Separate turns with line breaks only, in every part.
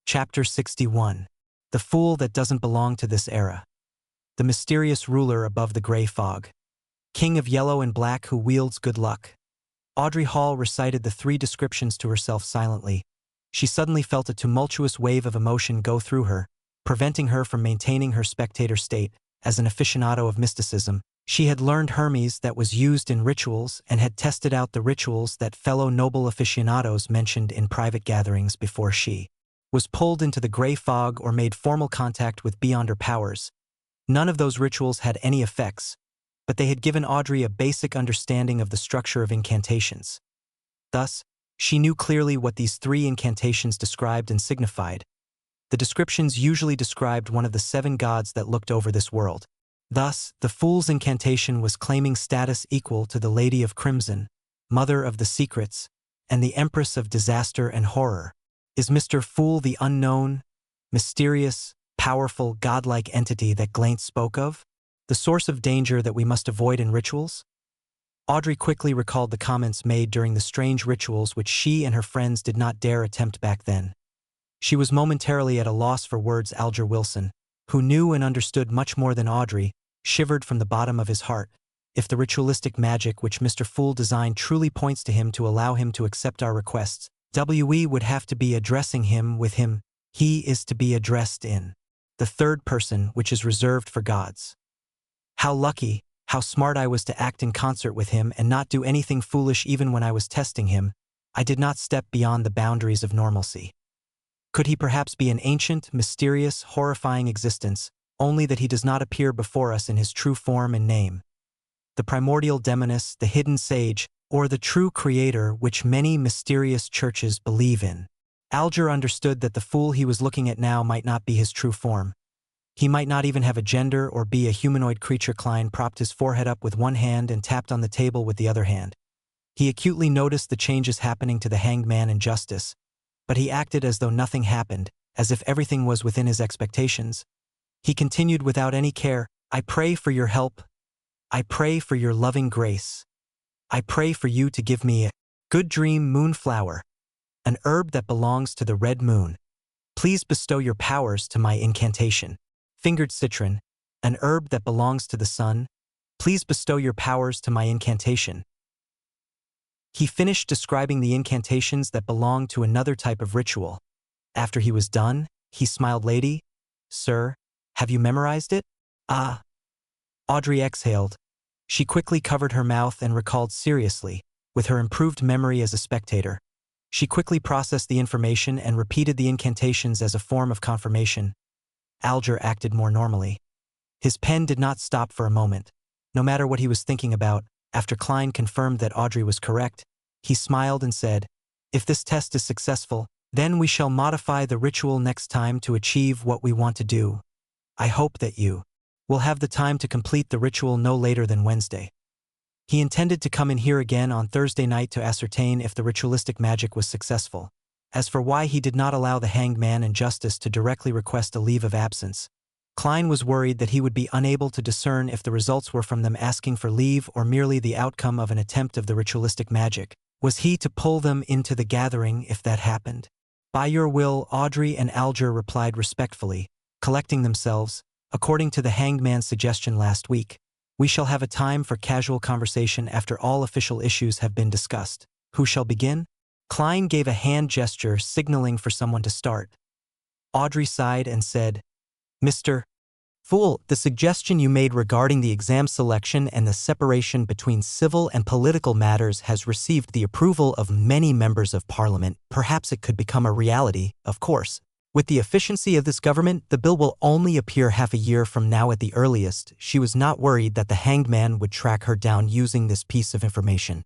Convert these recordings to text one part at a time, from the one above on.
Chapter 61. The Fool That Doesn't Belong to This Era. The mysterious ruler above the gray fog. King of yellow and black who wields good luck. Audrey Hall recited the three descriptions to herself silently. She suddenly felt a tumultuous wave of emotion go through her, preventing her from maintaining her spectator state. As an aficionado of mysticism, she had learned Hermes that was used in rituals and had tested out the rituals that fellow noble aficionados mentioned in private gatherings before she was pulled into the gray fog or made formal contact with beyonder powers. None of those rituals had any effects, but they had given Audrey a basic understanding of the structure of incantations. Thus, she knew clearly what these three incantations described and signified. The descriptions usually described one of the 7 gods that looked over this world. Thus, the Fool's incantation was claiming status equal to the Lady of Crimson, Mother of the Secrets, and the Empress of Disaster and Horror. Is Mr. Fool the unknown, mysterious, powerful, godlike entity that Glaint spoke of? The source of danger that we must avoid in rituals? Audrey quickly recalled the comments made during the strange rituals which she and her friends did not dare attempt back then. She was momentarily at a loss for words. Alger Wilson, who knew and understood much more than Audrey, shivered from the bottom of his heart. If the ritualistic magic which Mr. Fool designed truly points to him to allow him to accept our requests, we would have to be addressing him with him. He is to be addressed in the third person, which is reserved for gods. How lucky, how smart I was to act in concert with him and not do anything foolish even when I was testing him. I did not step beyond the boundaries of normalcy. Could he perhaps be an ancient, mysterious, horrifying existence, only that he does not appear before us in his true form and name? The primordial demoness, the hidden sage, or the true creator which many mysterious churches believe in? Alger understood that the fool he was looking at now might not be his true form. He might not even have a gender or be a humanoid creature. Klein propped his forehead up with one hand and tapped on the table with the other hand. He acutely noticed the changes happening to the hanged man in justice, but he acted as though nothing happened, as if everything was within his expectations. He continued without any care, I pray for your help. I pray for your loving grace. I pray for you to give me a good dream, moonflower, an herb that belongs to the red moon. Please bestow your powers to my incantation. Fingered citron, an herb that belongs to the sun. Please bestow your powers to my incantation. He finished describing the incantations that belonged to another type of ritual. After he was done, he smiled. Lady, sir, have you memorized it? Ah. Audrey exhaled. She quickly covered her mouth and recalled seriously, with her improved memory as a spectator. She quickly processed the information and repeated the incantations as a form of confirmation. Alger acted more normally. His pen did not stop for a moment. No matter what he was thinking about, after Klein confirmed that Audrey was correct, he smiled and said, if this test is successful, then we shall modify the ritual next time to achieve what we want to do. I hope that you will have the time to complete the ritual no later than Wednesday. He intended to come in here again on Thursday night to ascertain if the ritualistic magic was successful. As for why he did not allow the hanged man in justice to directly request a leave of absence, Klein was worried that he would be unable to discern if the results were from them asking for leave or merely the outcome of an attempt of the ritualistic magic. Was he to pull them into the gathering if that happened? By your will, Audrey and Alger replied respectfully, collecting themselves. According to the hanged man's suggestion last week, we shall have a time for casual conversation after all official issues have been discussed. Who shall begin? Klein gave a hand gesture signaling for someone to start. Audrey sighed and said, Mr. Fool, the suggestion you made regarding the exam selection and the separation between civil and political matters has received the approval of many members of Parliament. Perhaps it could become a reality, of course. With the efficiency of this government, the bill will only appear half a year from now at the earliest. She was not worried that the hanged man would track her down using this piece of information.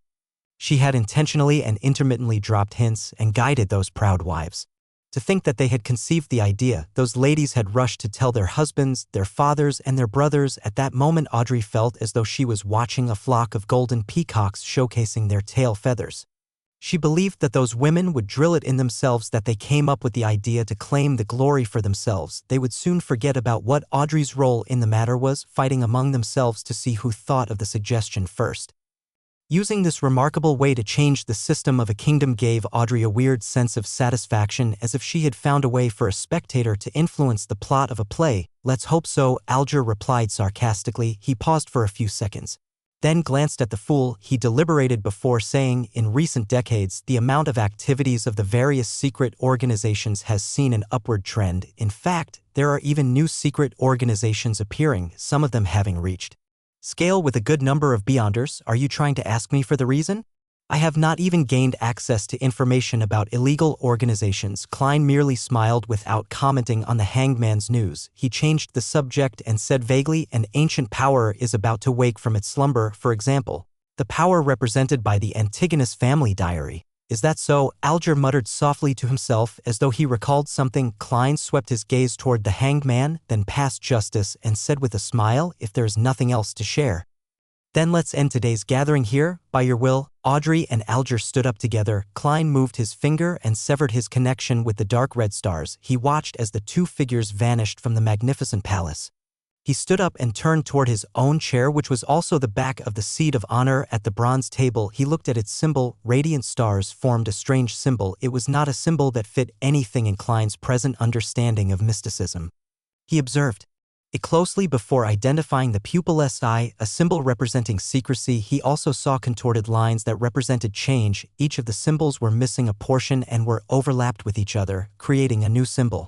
She had intentionally and intermittently dropped hints and guided those proud wives. To think that they had conceived the idea, those ladies had rushed to tell their husbands, their fathers, and their brothers. At that moment Audrey felt as though she was watching a flock of golden peacocks showcasing their tail feathers. She believed that those women would drill it in themselves that they came up with the idea to claim the glory for themselves. They would soon forget about what Audrey's role in the matter was, fighting among themselves to see who thought of the suggestion first. Using this remarkable way to change the system of a kingdom gave Audrey a weird sense of satisfaction, as if she had found a way for a spectator to influence the plot of a play. "Let's hope so," Alger replied sarcastically. He paused for a few seconds, then glanced at the fool. He deliberated before saying, "In recent decades, the amount of activities of the various secret organizations has seen an upward trend. In fact, there are even new secret organizations appearing, some of them having reached scale with a good number of Beyonders." "Are you trying to ask me for the reason?" "I have not even gained access to information about illegal organizations." Klein merely smiled without commenting on the hangman's news. He changed the subject and said vaguely, "An ancient power is about to wake from its slumber, for example, the power represented by the Antigonus family diary." "Is that so?" Alger muttered softly to himself as though he recalled something. Klein swept his gaze toward the hanged man, then past Justice, and said with a smile, "If there is nothing else to share, then let's end today's gathering here, by your will." Audrey and Alger stood up together. Klein moved his finger and severed his connection with the dark red stars. He watched as the two figures vanished from the magnificent palace. He stood up and turned toward his own chair, which was also the back of the seat of honor at the bronze table. He looked at its symbol. Radiant stars formed a strange symbol. It was not a symbol that fit anything in Klein's present understanding of mysticism. He observed it closely before identifying the pupilless eye, a symbol representing secrecy. He also saw contorted lines that represented change. Each of the symbols were missing a portion and were overlapped with each other, creating a new symbol.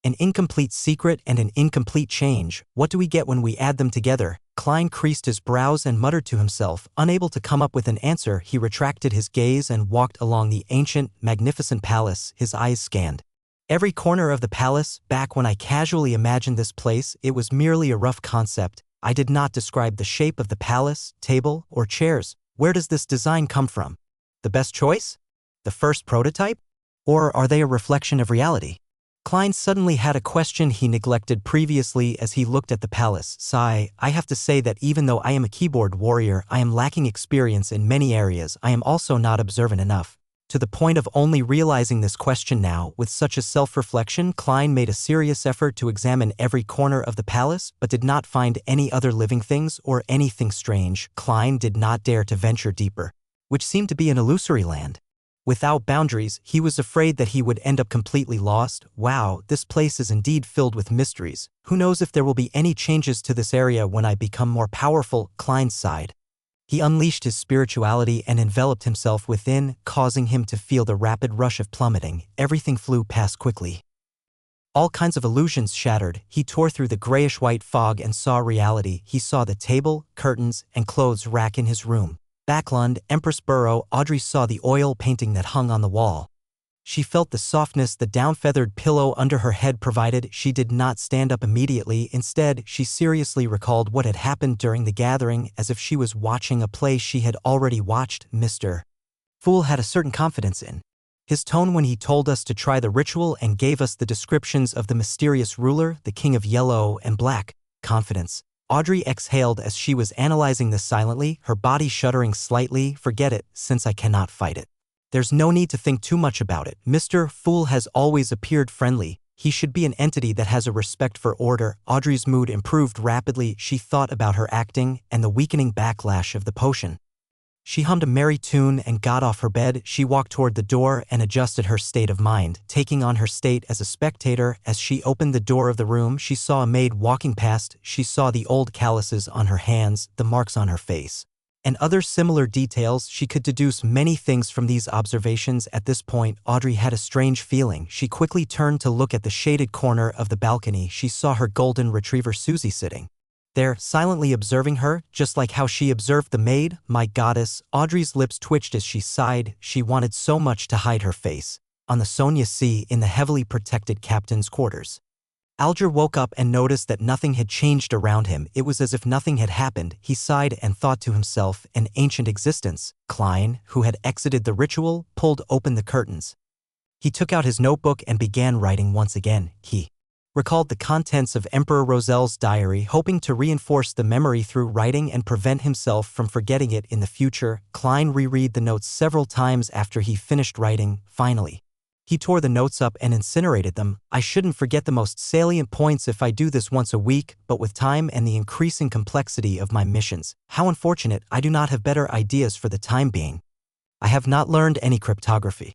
An incomplete secret and an incomplete change. What do we get when we add them together? Klein creased his brows and muttered to himself. Unable to come up with an answer, he retracted his gaze and walked along the ancient, magnificent palace. His eyes scanned every corner of the palace. Back when I casually imagined this place, it was merely a rough concept. I did not describe the shape of the palace, table, or chairs. Where does this design come from? The best choice? The first prototype? Or are they a reflection of reality? Klein suddenly had a question he neglected previously as he looked at the palace. "Sigh, I have to say that even though I am a keyboard warrior, I am lacking experience in many areas. I am also not observant enough, to the point of only realizing this question now." With such a self-reflection, Klein made a serious effort to examine every corner of the palace, but did not find any other living things or anything strange. Klein did not dare to venture deeper, which seemed to be an illusory land without boundaries. He was afraid that he would end up completely lost. "Wow, this place is indeed filled with mysteries. Who knows if there will be any changes to this area when I become more powerful?" Klein sighed. He unleashed his spirituality and enveloped himself within, causing him to feel the rapid rush of plummeting. Everything flew past quickly. All kinds of illusions shattered. He tore through the grayish-white fog and saw reality. He saw the table, curtains, and clothes rack in his room. Backlund, Empress Burrow. Audrey saw the oil painting that hung on the wall. She felt the softness the down-feathered pillow under her head provided. She did not stand up immediately. Instead, she seriously recalled what had happened during the gathering, as if she was watching a play she had already watched. Mr. Fool had a certain confidence in his tone when he told us to try the ritual and gave us the descriptions of the mysterious ruler, the king of yellow and black. Confidence. Audrey exhaled as she was analyzing this silently, her body shuddering slightly. "Forget it, since I cannot fight it. There's no need to think too much about it. Mr. Fool has always appeared friendly. He should be an entity that has a respect for order." Audrey's mood improved rapidly. She thought about her acting and the weakening backlash of the potion. She hummed a merry tune and got off her bed. She walked toward the door and adjusted her state of mind, taking on her state as a spectator. As she opened the door of the room, she saw a maid walking past. She saw the old calluses on her hands, the marks on her face, and other similar details. She could deduce many things from these observations. At this point, Audrey had a strange feeling. She quickly turned to look at the shaded corner of the balcony. She saw her golden retriever Susie sitting there, silently observing her, just like how she observed the maid. "My goddess." Audrey's lips twitched as she sighed. She wanted so much to hide her face. On the Sonia Sea, in the heavily protected captain's quarters, Alger woke up and noticed that nothing had changed around him. It was as if nothing had happened. He sighed and thought to himself, an ancient existence. Klein, who had exited the ritual, pulled open the curtains. He took out his notebook and began writing once again. He recalled the contents of Emperor Roselle's diary, hoping to reinforce the memory through writing and prevent himself from forgetting it in the future. Klein reread the notes several times after he finished writing. Finally, He tore the notes up and incinerated them. I shouldn't forget the most salient points if I do this once a week, but with time and the increasing complexity of my missions, how unfortunate I do not have better ideas for the time being. I have not learned any cryptography.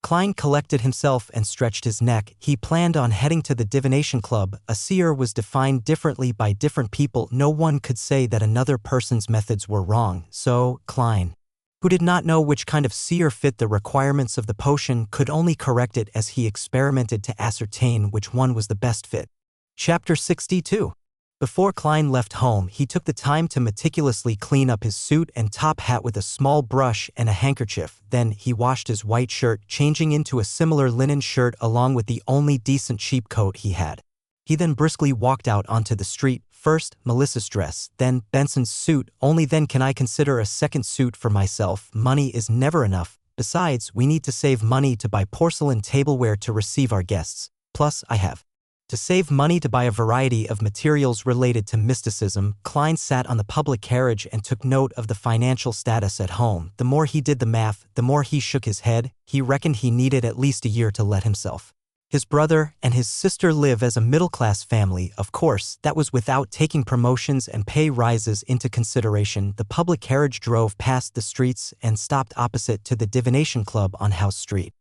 Klein collected himself and stretched his neck. He planned on heading to the divination club. A seer was defined differently by different people. No one could say that another person's methods were wrong, so Klein, who did not know which kind of seer fit the requirements of the potion, could only correct it as he experimented to ascertain which one was the best fit. Chapter 62. Before Klein left home, he took the time to meticulously clean up his suit and top hat with a small brush and a handkerchief. Then he washed his white shirt, changing into a similar linen shirt along with the only decent cheap coat he had. He then briskly walked out onto the street. First, Melissa's dress, then Benson's suit. Only then can I consider a second suit for myself. Money is never enough. Besides, we need to save money to buy porcelain tableware to receive our guests. Plus, I have to save money to buy a variety of materials related to mysticism. Klein sat on the public carriage and took note of the financial status at home. The more he did the math, the more he shook his head. He reckoned he needed at least a year to let himself. His brother and his sister live as a middle-class family. Of course, that was without taking promotions and pay rises into consideration. The public carriage drove past the streets and stopped opposite to the Divination Club on House Street.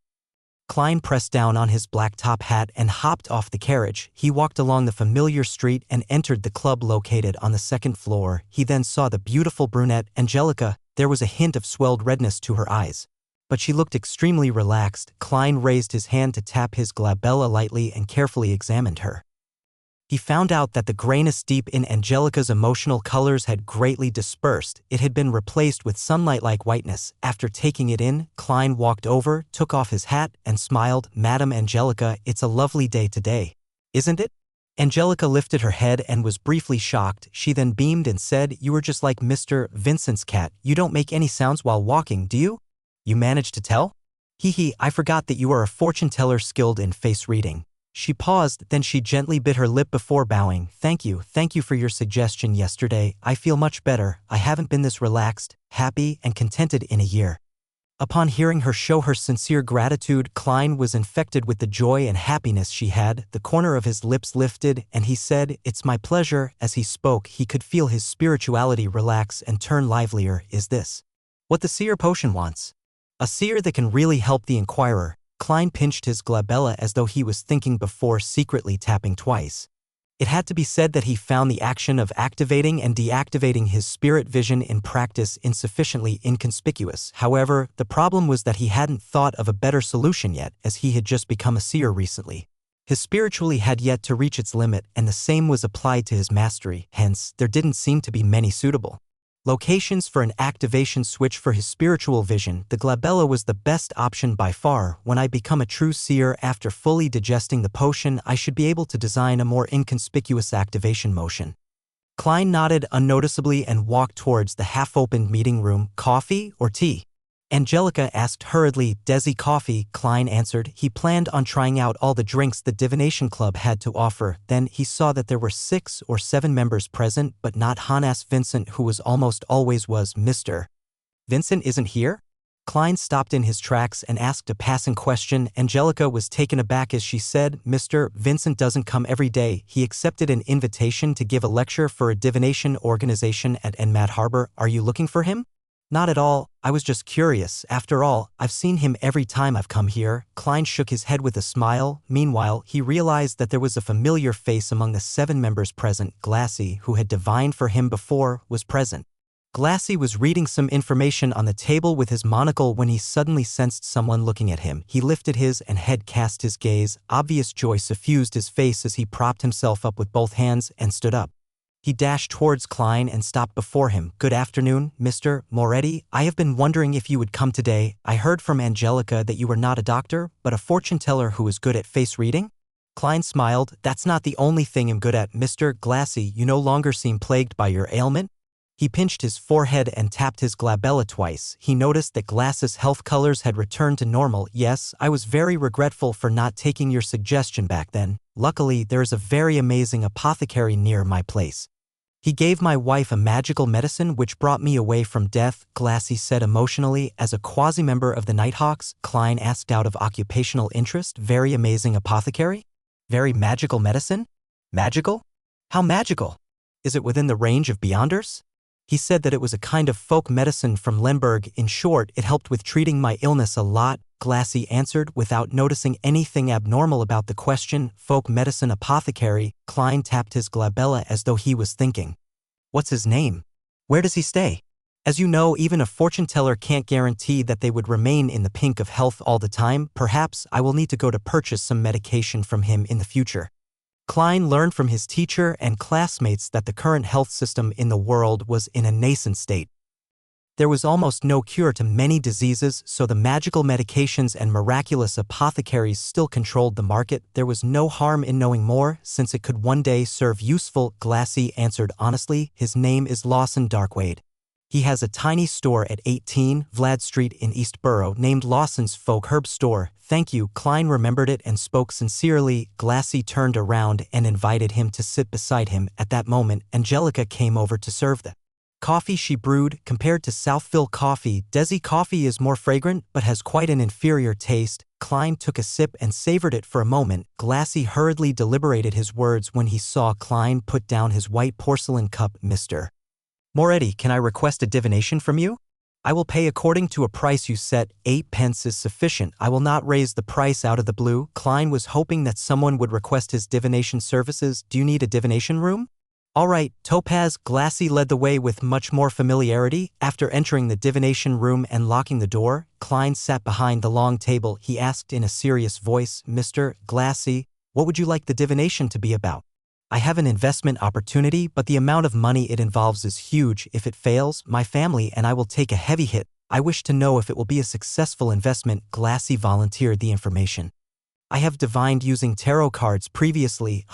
Klein pressed down on his black top hat and hopped off the carriage. He walked along the familiar street and entered the club located on the second floor. He then saw the beautiful brunette, Angelica. There was a hint of swelled redness to her eyes, but she looked extremely relaxed. Klein raised his hand to tap his glabella lightly and carefully examined her. He found out that the grayness deep in Angelica's emotional colors had greatly dispersed. It had been replaced with sunlight-like whiteness. After taking it in, Klein walked over, took off his hat, and smiled. "Madam Angelica, it's a lovely day today, isn't it?" Angelica lifted her head and was briefly shocked. She then beamed and said, "You are just like Mr. Vincent's cat. You don't make any sounds while walking, do you? You managed to tell? Hee, I forgot that you are a fortune teller skilled in face reading." She paused, then she gently bit her lip before bowing. Thank you for your suggestion yesterday. I feel much better. I haven't been this relaxed, happy, and contented in a year." Upon hearing her show her sincere gratitude, Klein was infected with the joy and happiness she had. The corner of his lips lifted, and he said, "It's my pleasure." As he spoke, he could feel his spirituality relax and turn livelier. Is this what the seer potion wants? A seer that can really help the inquirer. Klein pinched his glabella as though he was thinking before secretly tapping twice. It had to be said that he found the action of activating and deactivating his spirit vision in practice insufficiently inconspicuous. However, the problem was that he hadn't thought of a better solution yet, as he had just become a seer recently. His spirituality had yet to reach its limit, and the same was applied to his mastery. Hence, there didn't seem to be many suitable locations for an activation switch for his spiritual vision. The glabella was the best option by far. When I become a true seer after fully digesting the potion, I should be able to design a more inconspicuous activation motion. Klein nodded unnoticeably and walked towards the half-opened meeting room. "Coffee or tea?" Angelica asked hurriedly. "Desi coffee," Klein answered. He planned on trying out all the drinks the Divination Club had to offer. Then he saw that there were 6 or 7 members present, but not Hannes Vincent, who was almost always was. "Mr. Vincent isn't here?" Klein stopped in his tracks and asked a passing question. Angelica was taken aback as she said, "Mr. Vincent doesn't come every day. He accepted an invitation to give a lecture for a divination organization at Enmat Harbor. Are you looking for him?" "Not at all. I was just curious. After all, I've seen him every time I've come here." Klein shook his head with a smile. Meanwhile, he realized that there was a familiar face among the 7 members present. Glassy, who had divined for him before, was present. Glassy was reading some information on the table with his monocle when he suddenly sensed someone looking at him. He lifted his head, cast his gaze. Obvious joy suffused his face as he propped himself up with both hands and stood up. He dashed towards Klein and stopped before him. "Good afternoon, Mr. Moretti. I have been wondering if you would come today. I heard from Angelica that you were not a doctor, but a fortune teller who is good at face reading?" Klein smiled. "That's not the only thing I'm good at, Mr. Glassy. You no longer seem plagued by your ailment?" He pinched his forehead and tapped his glabella twice. He noticed that Glass's health colors had returned to normal. "Yes, I was very regretful for not taking your suggestion back then. Luckily, there is a very amazing apothecary near my place. He gave my wife a magical medicine which brought me away from death, Glassy said emotionally. As a quasi-member of the Nighthawks, Klein asked out of occupational interest. Very amazing apothecary? Very magical medicine? Magical? How magical? Is it within the range of Beyonders? He said that it was a kind of folk medicine from Lemberg. In short, it helped with treating my illness a lot, Glassy answered without noticing anything abnormal about the question. Folk medicine apothecary. Klein tapped his glabella as though he was thinking. What's his name? Where does he stay? As you know, even a fortune teller can't guarantee that they would remain in the pink of health all the time. Perhaps I will need to go to purchase some medication from him in the future. Klein learned from his teacher and classmates that the current health system in the world was in a nascent state. There was almost no cure to many diseases, so the magical medications and miraculous apothecaries still controlled the market. There was no harm in knowing more, since it could one day serve useful, Glassy answered honestly. His name is Lawson Darkwaide. He has a tiny store at 18 Vlad Street in Eastborough named Lawson's Folk Herb Store. Thank you. Klein remembered it and spoke sincerely. Glassy turned around and invited him to sit beside him. At that moment, Angelica came over to serve the coffee she brewed. Compared to Southville coffee, Desi coffee is more fragrant but has quite an inferior taste. Klein took a sip and savored it for a moment. Glassy hurriedly deliberated his words when he saw Klein put down his white porcelain cup. Mr. Moretti, can I request a divination from you? I will pay according to a price you set. 8 pence is sufficient. I will not raise the price out of the blue. Klein was hoping that someone would request his divination services. Do you need a divination room? All right, Topaz. Glassy led the way with much more familiarity. After entering the divination room and locking the door, Klein sat behind the long table. He asked in a serious voice, Mr. Glassy, what would you like the divination to be about? I have an investment opportunity, but the amount of money it involves is huge. If it fails, my family and I will take a heavy hit. I wish to know if it will be a successful investment. Glassy volunteered the information. I have divined using tarot cards previously.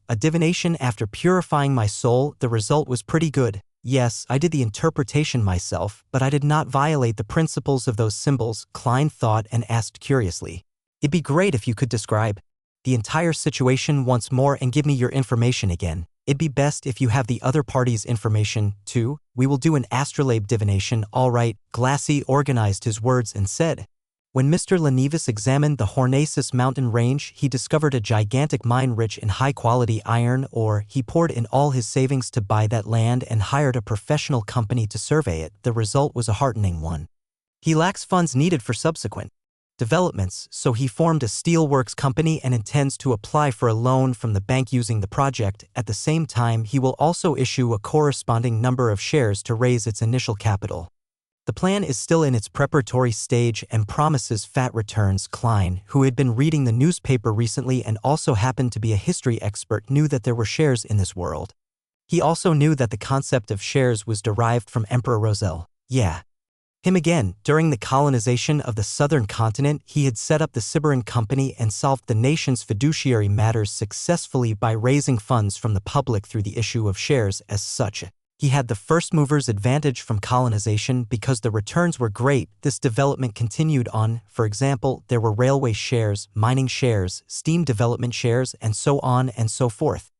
A divination after purifying my soul. The result was pretty good. Yes, I did the interpretation myself, but I did not violate the principles of those symbols. Klein thought and asked curiously. It'd be great if you could describe the entire situation once more and give me your information again. It'd be best if you have the other party's information, too. We will do an astrolabe divination. All right. Glassy organized his words and said. When Mr. Lenevis examined the Hornacis mountain range, he discovered a gigantic mine rich in high-quality iron ore. He poured in all his savings to buy that land and hired a professional company to survey it. The result was a heartening one. He lacks funds needed for subsequent developments, so he formed a steelworks company and intends to apply for a loan from the bank using the project. At the same time, he will also issue a corresponding number of shares to raise its initial capital. The plan is still in its preparatory stage and promises fat returns. Klein, who had been reading the newspaper recently and also happened to be a history expert, knew that there were shares in this world. He also knew that the concept of shares was derived from Emperor Roselle. Yeah. Him again. During the colonization of the southern continent, he had set up the Siberin Company and solved the nation's fiduciary matters successfully by raising funds from the public through the issue of shares. As such, he had the first mover's advantage from colonization because the returns were great. This development continued on. For example, there were railway shares, mining shares, steam development shares, and so on and so forth.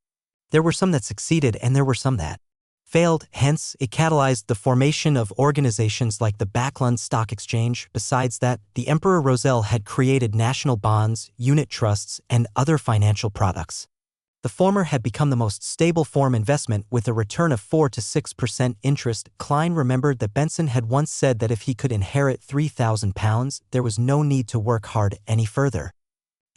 There were some that succeeded and there were some that failed, hence it catalyzed the formation of organizations like the Backlund Stock Exchange. Besides that, the Emperor Roselle had created national bonds, unit trusts, and other financial products. The former had become the most stable form investment with a return of 4 to 6% interest. Klein remembered that Benson had once said that if he could inherit £3,000, there was no need to work hard any further.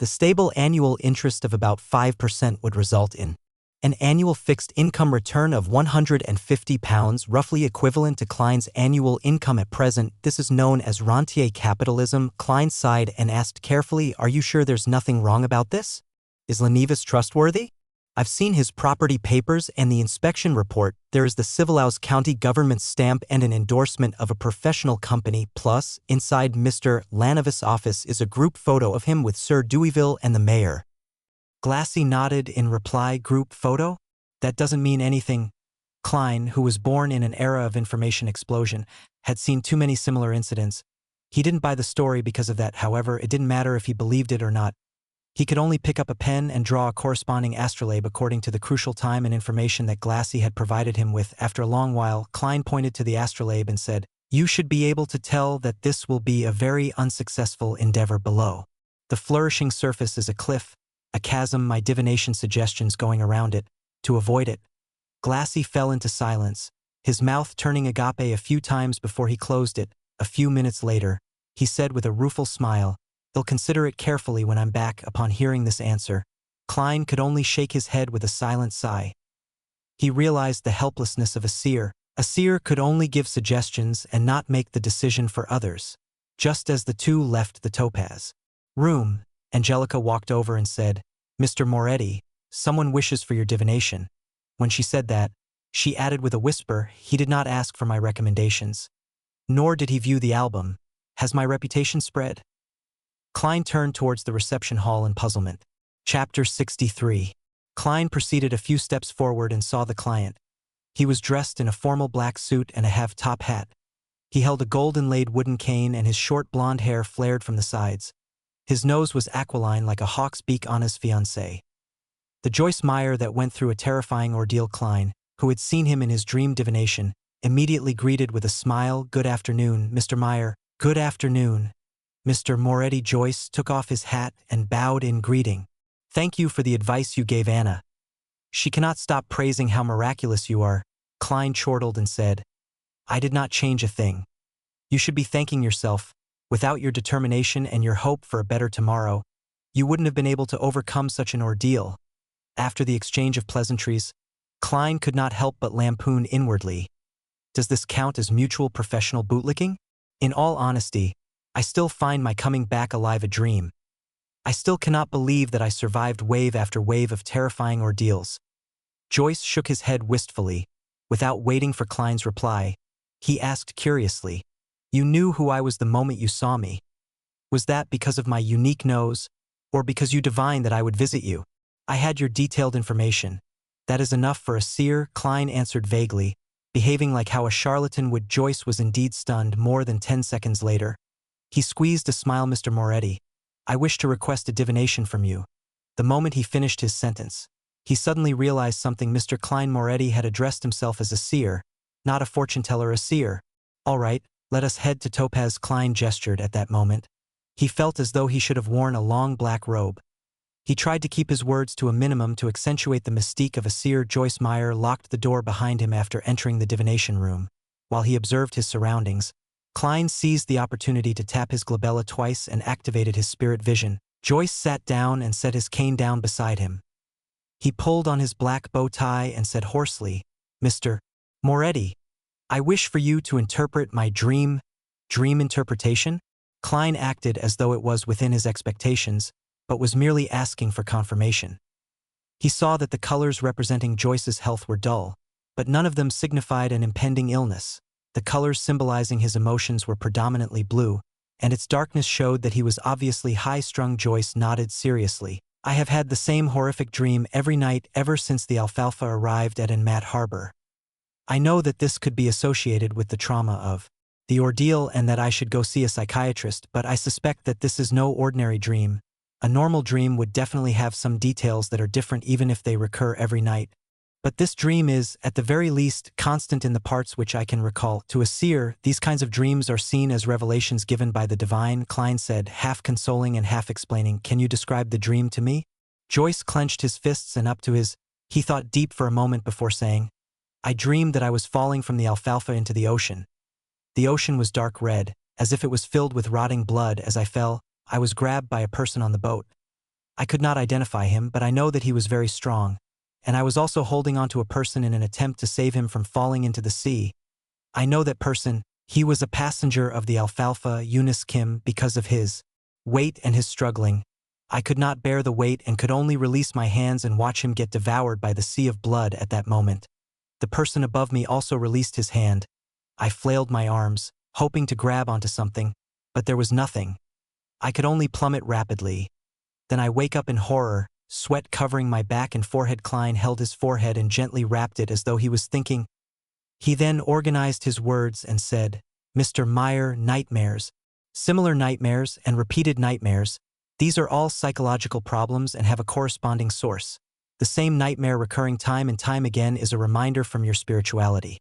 The stable annual interest of about 5% would result in an annual fixed income return of £150, roughly equivalent to Klein's annual income at present. This is known as rentier capitalism. Klein sighed and asked carefully, are you sure there's nothing wrong about this? Is Lenevis trustworthy? I've seen his property papers and the inspection report. There is the Civilouse County government stamp and an endorsement of a professional company. Plus, inside Mr. Lenevis' office is a group photo of him with Sir Deweyville and the mayor. Glassy nodded in reply. Group photo? That doesn't mean anything. Klein, who was born in an era of information explosion, had seen too many similar incidents. He didn't buy the story because of that. However, it didn't matter if he believed it or not. He could only pick up a pen and draw a corresponding astrolabe according to the crucial time and information that Glassy had provided him with. After a long while, Klein pointed to the astrolabe and said, "You should be able to tell that this will be a very unsuccessful endeavor below. The flourishing surface is a cliff, a chasm, my divination suggestions going around it. To avoid it." Glassy fell into silence, his mouth turning agape a few times before he closed it. A few minutes later, he said with a rueful smile, "They'll consider it carefully when I'm back." Upon hearing this answer, Klein could only shake his head with a silent sigh. He realized the helplessness of a seer. A seer could only give suggestions and not make the decision for others. Just as the two left the Topaz room, Angelica walked over and said, "Mr. Moretti, someone wishes for your divination." When she said that, she added with a whisper, "He did not ask for my recommendations. Nor did he view the album. Has my reputation spread?" Klein turned towards the reception hall in puzzlement. Chapter 63. Klein proceeded a few steps forward and saw the client. He was dressed in a formal black suit and a half-top hat. He held a gold-inlaid wooden cane and his short blonde hair flared from the sides. His nose was aquiline like a hawk's beak on his fiancée. The Joyce Meyer that went through a terrifying ordeal. Klein, who had seen him in his dream divination, immediately greeted with a smile, "Good afternoon, Mr. Meyer." "Good afternoon, Mr. Moretti." Joyce took off his hat and bowed in greeting. "Thank you for the advice you gave Anna. She cannot stop praising how miraculous you are." Klein chortled and said, "I did not change a thing. You should be thanking yourself. Without your determination and your hope for a better tomorrow, you wouldn't have been able to overcome such an ordeal." After the exchange of pleasantries, Klein could not help but lampoon inwardly. Does this count as mutual professional bootlicking? In all honesty, I still find my coming back alive a dream. I still cannot believe that I survived wave after wave of terrifying ordeals. Joyce shook his head wistfully. Without waiting for Klein's reply, he asked curiously, "You knew who I was the moment you saw me. Was that because of my unique nose, or because you divined that I would visit you?" "I had your detailed information. That is enough for a seer," Klein answered vaguely, behaving like how a charlatan would. Joyce was indeed stunned. More than 10 seconds later, he squeezed a smile. "Mr. Moretti, I wish to request a divination from you." The moment he finished his sentence, he suddenly realized something. Mr. Klein Moretti had addressed himself as a seer, not a fortune teller. A seer. "All right, let us head to Topaz." Klein gestured at that moment. He felt as though he should have worn a long black robe. He tried to keep his words to a minimum to accentuate the mystique of a seer. Joyce Meyer locked the door behind him after entering the divination room. While he observed his surroundings, Klein seized the opportunity to tap his glabella twice and activated his spirit vision. Joyce sat down and set his cane down beside him. He pulled on his black bow tie and said hoarsely, "Mr. Moretti, I wish for you to interpret my dream." "Dream interpretation?" Klein acted as though it was within his expectations, but was merely asking for confirmation. He saw that the colors representing Joyce's health were dull, but none of them signified an impending illness. The colors symbolizing his emotions were predominantly blue, and its darkness showed that he was obviously high-strung. Joyce nodded seriously. "I have had the same horrific dream every night ever since the Alfalfa arrived at Enmat Harbor. I know that this could be associated with the trauma of the ordeal and that I should go see a psychiatrist, but I suspect that this is no ordinary dream. A normal dream would definitely have some details that are different even if they recur every night. But this dream is, at the very least, constant in the parts which I can recall. To a seer, these kinds of dreams are seen as revelations given by the divine," Klein said, half consoling and half explaining. "Can you describe the dream to me?" Joyce clenched his fists and up to his. He thought deep for a moment before saying, "I dreamed that I was falling from the Alfalfa into the ocean. The ocean was dark red, as if it was filled with rotting blood. As I fell, I was grabbed by a person on the boat. I could not identify him, but I know that he was very strong, and I was also holding onto a person in an attempt to save him from falling into the sea. I know that person. He was a passenger of the Alfalfa, Eunice Kim. Because of his weight and his struggling, I could not bear the weight and could only release my hands and watch him get devoured by the sea of blood. At that moment, the person above me also released his hand. I flailed my arms, hoping to grab onto something, but there was nothing. I could only plummet rapidly. Then I wake up in horror, sweat covering my back and forehead." Klein held his forehead and gently rapped it as though he was thinking. He then organized his words and said, "Mr. Meyer, nightmares. Similar nightmares and repeated nightmares. These are all psychological problems and have a corresponding source. The same nightmare recurring time and time again is a reminder from your spirituality.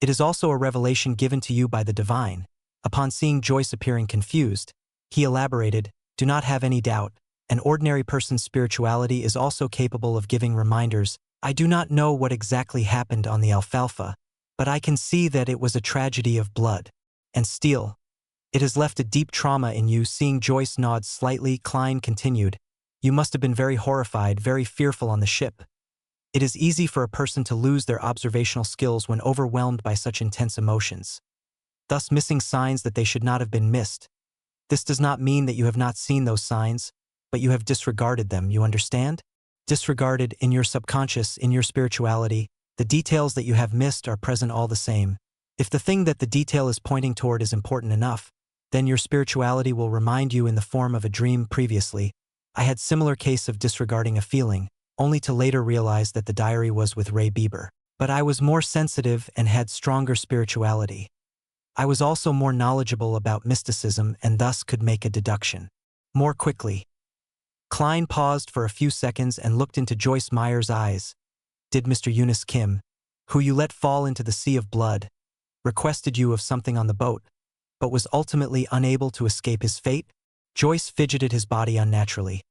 It is also a revelation given to you by the divine. Upon seeing Joyce appearing confused, he elaborated, "Do not have any doubt. An ordinary person's spirituality is also capable of giving reminders. I do not know what exactly happened on the alfalfa, but I can see that it was a tragedy of blood and steel. It has left a deep trauma in you." Seeing Joyce nod slightly, Klein continued, "You must have been very horrified, very fearful on the ship. It is easy for a person to lose their observational skills when overwhelmed by such intense emotions, thus missing signs that they should not have been missed. This does not mean that you have not seen those signs, but you have disregarded them, you understand? Disregarded in your subconscious, in your spirituality, the details that you have missed are present all the same. If the thing that the detail is pointing toward is important enough, then your spirituality will remind you in the form of a dream. Previously, I had similar case of disregarding a feeling, only to later realize that the diary was with Ray Bieber. But I was more sensitive and had stronger spirituality. I was also more knowledgeable about mysticism and thus could make a deduction more quickly." Klein paused for a few seconds and looked into Joyce Meyer's eyes. "Did Mr. Eunice Kim, who you let fall into the sea of blood, requested you of something on the boat, but was ultimately unable to escape his fate?" Joyce fidgeted his body unnaturally.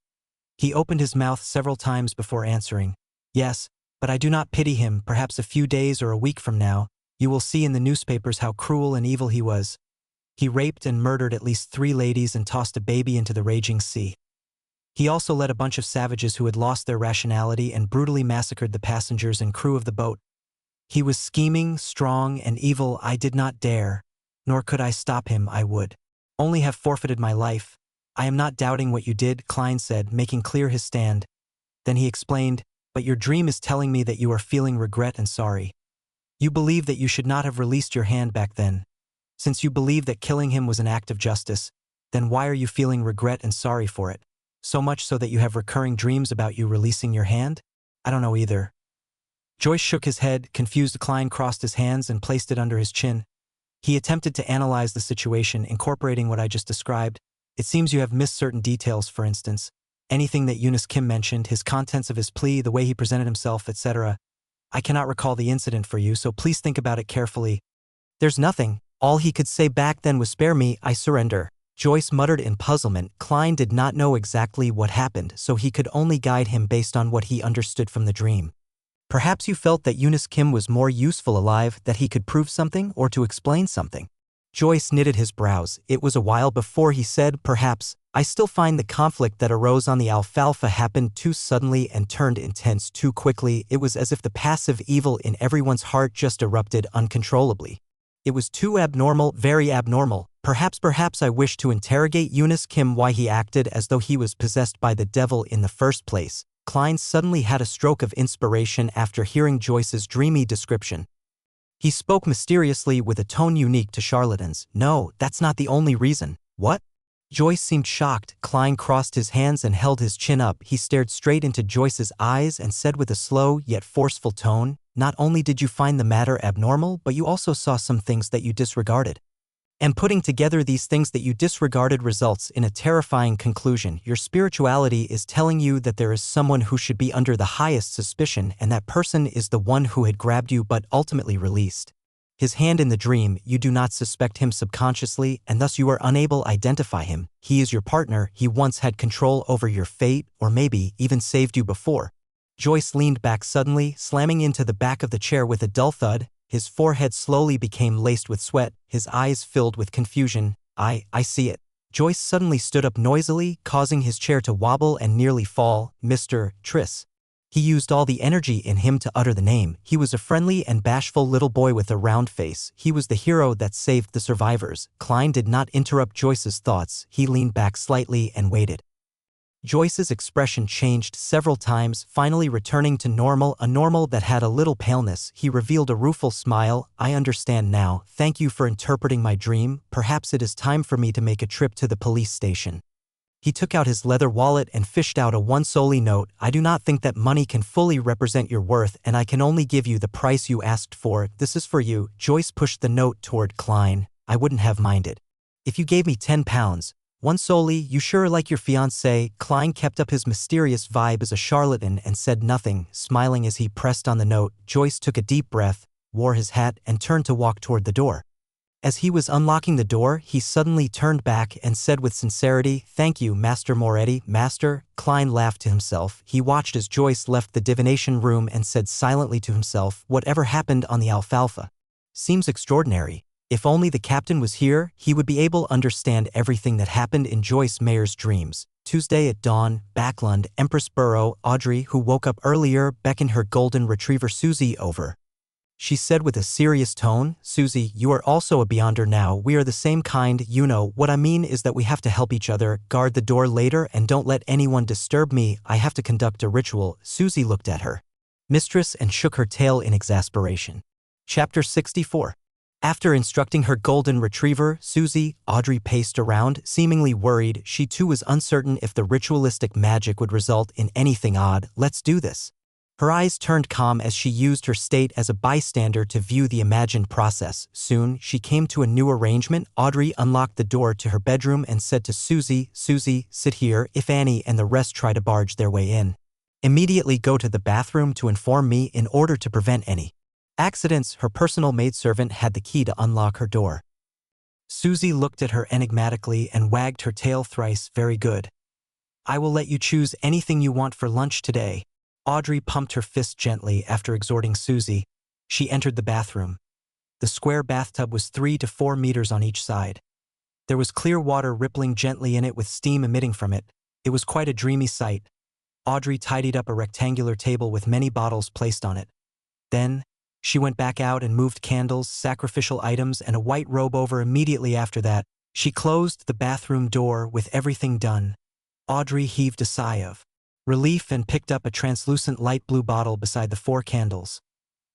He opened his mouth several times before answering, "Yes, but I do not pity him. Perhaps a few days or a week from now, you will see in the newspapers how cruel and evil he was. He raped and murdered at least 3 ladies and tossed a baby into the raging sea. He also led a bunch of savages who had lost their rationality and brutally massacred the passengers and crew of the boat. He was scheming, strong, and evil. I did not dare, nor could I stop him. I would only have forfeited my life. I am not doubting what you did," Klein said, making clear his stand. Then he explained, "But your dream is telling me that you are feeling regret and sorry. You believe that you should not have released your hand back then. Since you believe that killing him was an act of justice, then why are you feeling regret and sorry for it? So much so that you have recurring dreams about you releasing your hand?" "I don't know either." Joyce shook his head, confused. Klein crossed his hands and placed it under his chin. He attempted to analyze the situation, incorporating what I just described. "It seems you have missed certain details, for instance. Anything that Eunice Kim mentioned, his contents of his plea, the way he presented himself, etc. I cannot recall the incident for you, so please think about it carefully." "There's nothing. All he could say back then was, 'Spare me, I surrender.'" Joyce muttered in puzzlement. Klein did not know exactly what happened, so he could only guide him based on what he understood from the dream. "Perhaps you felt that Eunice Kim was more useful alive, that he could prove something or to explain something." Joyce knitted his brows. It was a while before he said, "Perhaps. I still find the conflict that arose on the alfalfa happened too suddenly and turned intense too quickly. It was as if the passive evil in everyone's heart just erupted uncontrollably. It was too abnormal, very abnormal. Perhaps I wish to interrogate Eunice Kim why he acted as though he was possessed by the devil in the first place." Klein suddenly had a stroke of inspiration after hearing Joyce's dreamy description. He spoke mysteriously with a tone unique to charlatans. "No, that's not the only reason." "What?" Joyce seemed shocked. Klein crossed his hands and held his chin up. He stared straight into Joyce's eyes and said with a slow yet forceful tone, "Not only did you find the matter abnormal, but you also saw some things that you disregarded. And putting together these things that you disregarded results in a terrifying conclusion. Your spirituality is telling you that there is someone who should be under the highest suspicion, and that person is the one who had grabbed you but ultimately released his hand in the dream. You do not suspect him subconsciously, and thus you are unable to identify him. He is your partner. He once had control over your fate, or maybe even saved you before." Joyce leaned back suddenly, slamming into the back of the chair with a dull thud. His forehead slowly became laced with sweat, his eyes filled with confusion. I see it." Joyce suddenly stood up noisily, causing his chair to wobble and nearly fall. "Mr. Triss." He used all the energy in him to utter the name. He was a friendly and bashful little boy with a round face. He was the hero that saved the survivors. Klein did not interrupt Joyce's thoughts. He leaned back slightly and waited. Joyce's expression changed several times, finally returning to normal, a normal that had a little paleness. He revealed a rueful smile. "I understand now. Thank you for interpreting my dream. Perhaps it is time for me to make a trip to the police station." He took out his leather wallet and fished out a one-solely note. "I do not think that money can fully represent your worth, and I can only give you the price you asked for. This is for you." Joyce pushed the note toward Klein. "I wouldn't have minded if you gave me £10. One solely, you sure like your fiancé? Klein kept up his mysterious vibe as a charlatan and said nothing, smiling as he pressed on the note. Joyce took a deep breath, wore his hat, and turned to walk toward the door. As he was unlocking the door, he suddenly turned back and said with sincerity, "Thank you, Master Moretti." Master? Klein laughed to himself. He watched as Joyce left the divination room and said silently to himself, "Whatever happened on the alfalfa? Seems extraordinary. If only the captain was here, he would be able to understand everything that happened in Joyce Mayer's dreams." Tuesday at dawn, Backlund, Empress Burrow, Audrey, who woke up earlier, beckoned her golden retriever Susie over. She said with a serious tone, "Susie, you are also a Beyonder now. We are the same kind, you know. What I mean is that we have to help each other. Guard the door later and don't let anyone disturb me. I have to conduct a ritual." Susie looked at her mistress and shook her tail in exasperation. Chapter 64. After instructing her golden retriever, Susie, Audrey paced around, seemingly worried. She too was uncertain if the ritualistic magic would result in anything odd. "Let's do this." Her eyes turned calm as she used her state as a bystander to view the imagined process. Soon, she came to a new arrangement. Audrey unlocked the door to her bedroom and said to Susie, "Susie, sit here. If Annie and the rest try to barge their way in, immediately go to the bathroom to inform me in order to prevent any accidents." Her personal maidservant had the key to unlock her door. Susie looked at her enigmatically and wagged her tail thrice. "Very good. I will let you choose anything you want for lunch today." Audrey pumped her fist gently after exhorting Susie. She entered the bathroom. The square bathtub was 3 to 4 meters on each side. There was clear water rippling gently in it with steam emitting from it. It was quite a dreamy sight. Audrey tidied up a rectangular table with many bottles placed on it. Then, she went back out and moved candles, sacrificial items, and a white robe over. Immediately after that, she closed the bathroom door. With everything done, Audrey heaved a sigh of relief and picked up a translucent light blue bottle beside the 4 candles.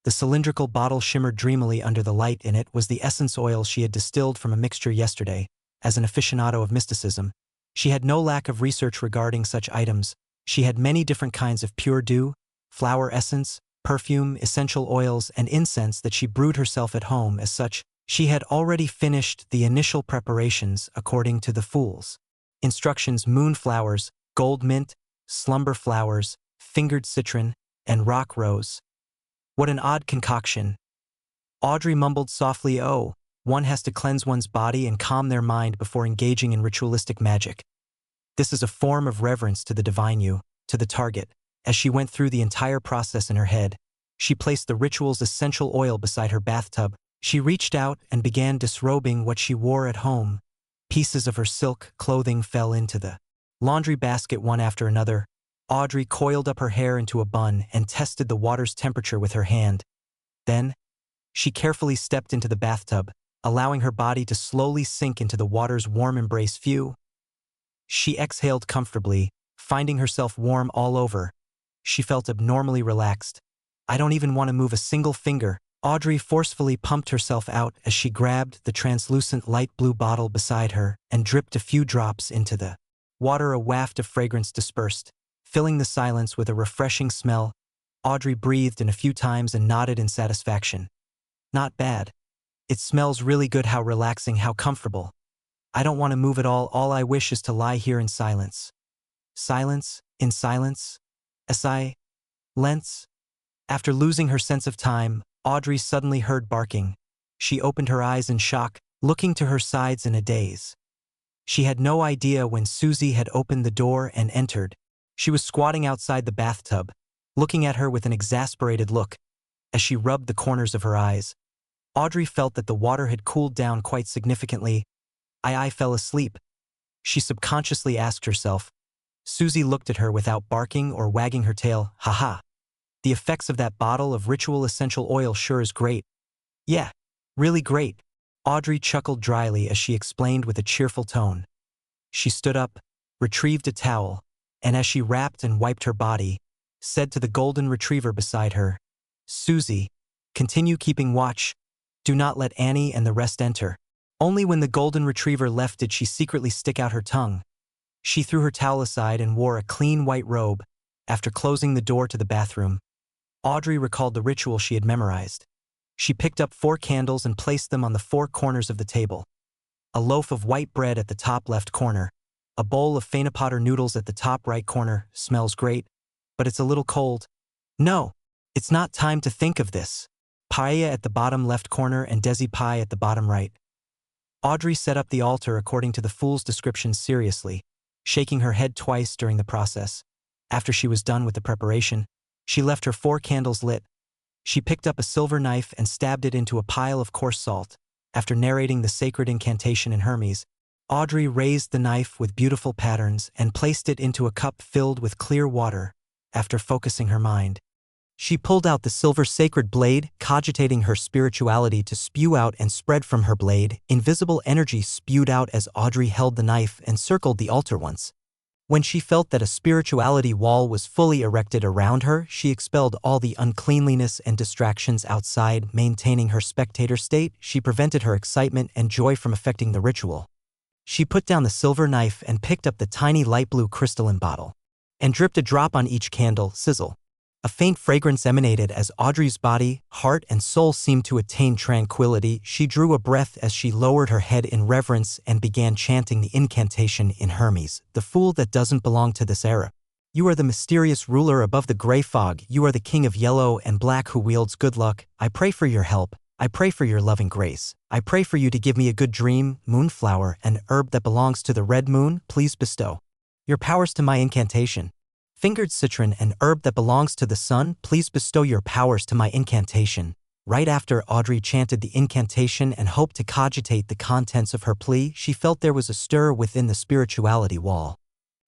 The cylindrical bottle shimmered dreamily under the light. In it was the essence oil she had distilled from a mixture yesterday. As an aficionado of mysticism, she had no lack of research regarding such items. She had many different kinds of pure dew, flower essence, perfume, essential oils, and incense that she brewed herself at home. As such, she had already finished the initial preparations according to the Fool's instructions: moonflowers, gold mint, slumber flowers, fingered citron, and rock rose. What an odd concoction. Audrey mumbled softly, "Oh, one has to cleanse one's body and calm their mind before engaging in ritualistic magic. This is a form of reverence to the divine you, to the target." As she went through the entire process in her head, she placed the ritual's essential oil beside her bathtub. She reached out and began disrobing what she wore at home. Pieces of her silk clothing fell into the laundry basket one after another. Audrey coiled up her hair into a bun and tested the water's temperature with her hand. Then, she carefully stepped into the bathtub, allowing her body to slowly sink into the water's warm embrace. Phew. She exhaled comfortably, finding herself warm all over. She felt abnormally relaxed. "I don't even want to move a single finger." Audrey forcefully pumped herself out as she grabbed the translucent light blue bottle beside her and dripped a few drops into the water. A waft of fragrance dispersed, filling the silence with a refreshing smell. Audrey breathed in a few times and nodded in satisfaction. "Not bad. It smells really good. How relaxing, how comfortable. I don't want to move at all. All I wish is to lie here in silence." Silence, in silence, silence. After losing her sense of time, Audrey suddenly heard barking. She opened her eyes in shock, looking to her sides in a daze. She had no idea when Susie had opened the door and entered. She was squatting outside the bathtub, looking at her with an exasperated look. As she rubbed the corners of her eyes, Audrey felt that the water had cooled down quite significantly. I fell asleep, she subconsciously asked herself. Susie looked at her without barking or wagging her tail. "Haha. The effects of that bottle of ritual essential oil sure is great." "Yeah, really great," Audrey chuckled dryly as she explained with a cheerful tone. She stood up, retrieved a towel, and as she wrapped and wiped her body, said to the golden retriever beside her, "Susie, continue keeping watch. Do not let Annie and the rest enter." Only when the golden retriever left did she secretly stick out her tongue. She threw her towel aside and wore a clean white robe. After closing the door to the bathroom, Audrey recalled the ritual she had memorized. She picked up 4 candles and placed them on the 4 corners of the table. a loaf of white bread at the top left corner, a bowl of Potter noodles at the top right corner. Smells great, but it's a little cold. No, it's not time to think of this. Paella at the bottom left corner and desi pie at the bottom right. Audrey set up the altar according to the fool's description seriously, shaking her head twice during the process. After she was done with the preparation, she left her 4 candles lit. She picked up a silver knife and stabbed it into a pile of coarse salt. After narrating the sacred incantation in Hermes, Audrey raised the knife with beautiful patterns and placed it into a cup filled with clear water. After focusing her mind, she pulled out the silver sacred blade, cogitating her spirituality to spew out and spread from her blade. Invisible energy spewed out as Audrey held the knife and circled the altar once. When she felt that a spirituality wall was fully erected around her, she expelled all the uncleanliness and distractions outside. Maintaining her spectator state, she prevented her excitement and joy from affecting the ritual. She put down the silver knife and picked up the tiny light blue crystalline bottle and dripped a drop on each candle. Sizzle. A faint fragrance emanated as Audrey's body, heart, and soul seemed to attain tranquility. She drew a breath as she lowered her head in reverence and began chanting the incantation in Hermes. The fool that doesn't belong to this era. You are the mysterious ruler above the gray fog. You are the king of yellow and black who wields good luck. I pray for your help. I pray for your loving grace. I pray for you to give me a good dream. Moonflower, an herb that belongs to the red moon, please bestow your powers to my incantation. Fingered citron, an herb that belongs to the sun, please bestow your powers to my incantation. Right after Audrey chanted the incantation and hoped to cogitate the contents of her plea, she felt there was a stir within the spirituality wall.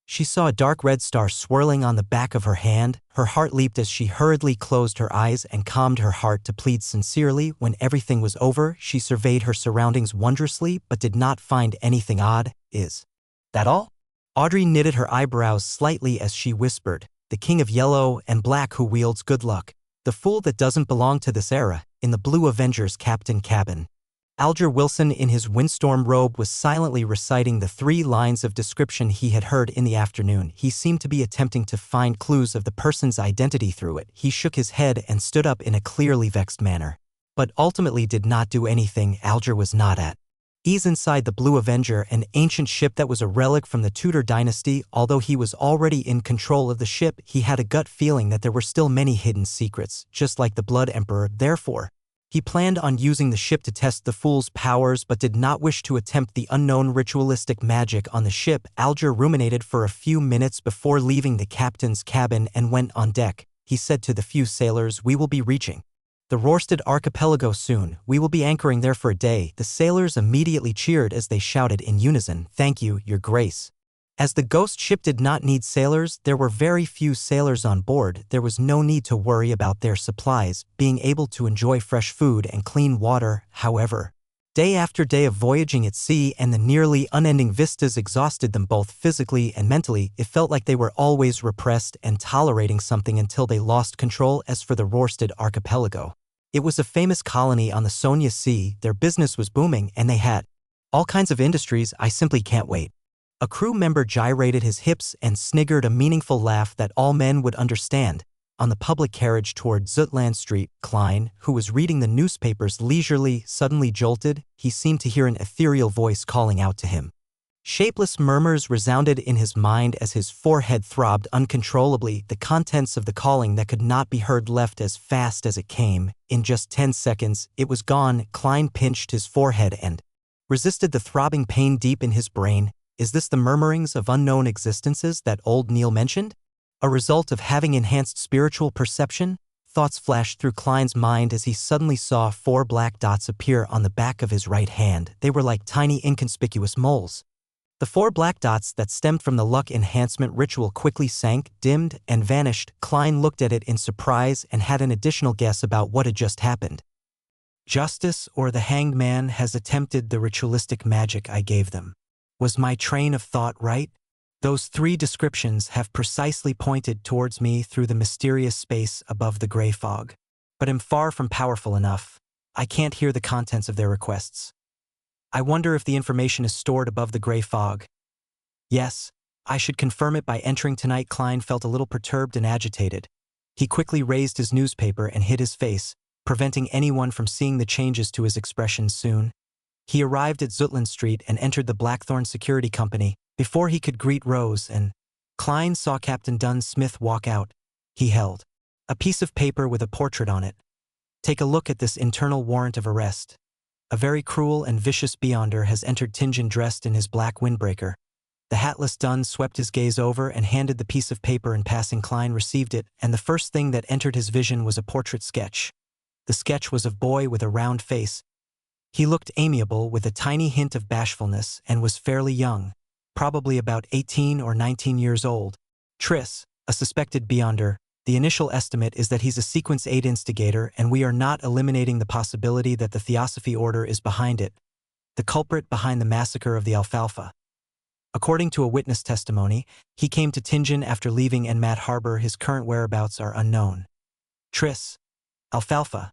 She saw a dark red star swirling on the back of her hand. Her heart leaped as she hurriedly closed her eyes and calmed her heart to plead sincerely. When everything was over, she surveyed her surroundings wondrously but did not find anything odd. Is that all? Audrey knitted her eyebrows slightly as she whispered, the king of yellow and black who wields good luck. The fool that doesn't belong to this era. In the Blue Avenger's captain cabin, Alger Wilson in his windstorm robe was silently reciting the 3 lines of description he had heard in the afternoon. He seemed to be attempting to find clues of the person's identity through it. He shook his head and stood up in a clearly vexed manner, but ultimately did not do anything. Alger was not at ease inside the Blue Avenger, an ancient ship that was a relic from the Tudor dynasty. Although he was already in control of the ship, he had a gut feeling that there were still many hidden secrets, just like the Blood Emperor. Therefore, he planned on using the ship to test the fool's powers but did not wish to attempt the unknown ritualistic magic on the ship. Alger ruminated for a few minutes before leaving the captain's cabin and went on deck. He said to the few sailors, "We will be reaching the Rorstad archipelago soon. We will be anchoring there for a day." The sailors immediately cheered as they shouted in unison, "Thank you, your grace." As the ghost ship did not need sailors, there were very few sailors on board. There was no need to worry about their supplies, being able to enjoy fresh food and clean water. However, day after day of voyaging at sea and the nearly unending vistas exhausted them both physically and mentally. It felt like they were always repressed and tolerating something until they lost control. As for the Rorstad archipelago, it was a famous colony on the Sonia Sea. Their business was booming and they had all kinds of industries. "I simply can't wait." A crew member gyrated his hips and sniggered a meaningful laugh that all men would understand. On the public carriage toward Zutland Street, Klein, who was reading the newspapers leisurely, suddenly jolted. He seemed to hear an ethereal voice calling out to him. Shapeless murmurs resounded in his mind as his forehead throbbed uncontrollably. The contents of the calling that could not be heard left as fast as it came. In just 10 seconds, it was gone. Klein pinched his forehead and resisted the throbbing pain deep in his brain. Is this the murmurings of unknown existences that old Neil mentioned? A result of having enhanced spiritual perception? Thoughts flashed through Klein's mind as he suddenly saw 4 black dots appear on the back of his right hand. They were like tiny inconspicuous moles. The 4 black dots that stemmed from the luck enhancement ritual quickly sank, dimmed, and vanished. Klein looked at it in surprise and had an additional guess about what had just happened. Justice or the hanged man has attempted the ritualistic magic I gave them. Was my train of thought right? Those 3 descriptions have precisely pointed towards me through the mysterious space above the gray fog, but am far from powerful enough. I can't hear the contents of their requests. I wonder if the information is stored above the gray fog. Yes, I should confirm it by entering tonight. Klein felt a little perturbed and agitated. He quickly raised his newspaper and hid his face, preventing anyone from seeing the changes to his expression soon. He arrived at Zutland Street and entered the Blackthorn Security Company before he could greet Rose, and Klein saw Captain Dunn Smith walk out. He held a piece of paper with a portrait on it. Take a look at this internal warrant of arrest. A very cruel and vicious beyonder has entered Tingen dressed in his black windbreaker. The hatless Dunn swept his gaze over and handed the piece of paper in passing. Klein received it, and the first thing that entered his vision was a portrait sketch. The sketch was of boy with a round face. He looked amiable with a tiny hint of bashfulness and was fairly young, probably about 18 or 19 years old. Triss, a suspected beyonder. The initial estimate is that he's a Sequence 8 instigator, and we are not eliminating the possibility that the Theosophy Order is behind it, the culprit behind the massacre of the Alfalfa. According to a witness testimony, he came to Tingen after leaving Enmat Harbor. His current whereabouts are unknown. Triss. Alfalfa.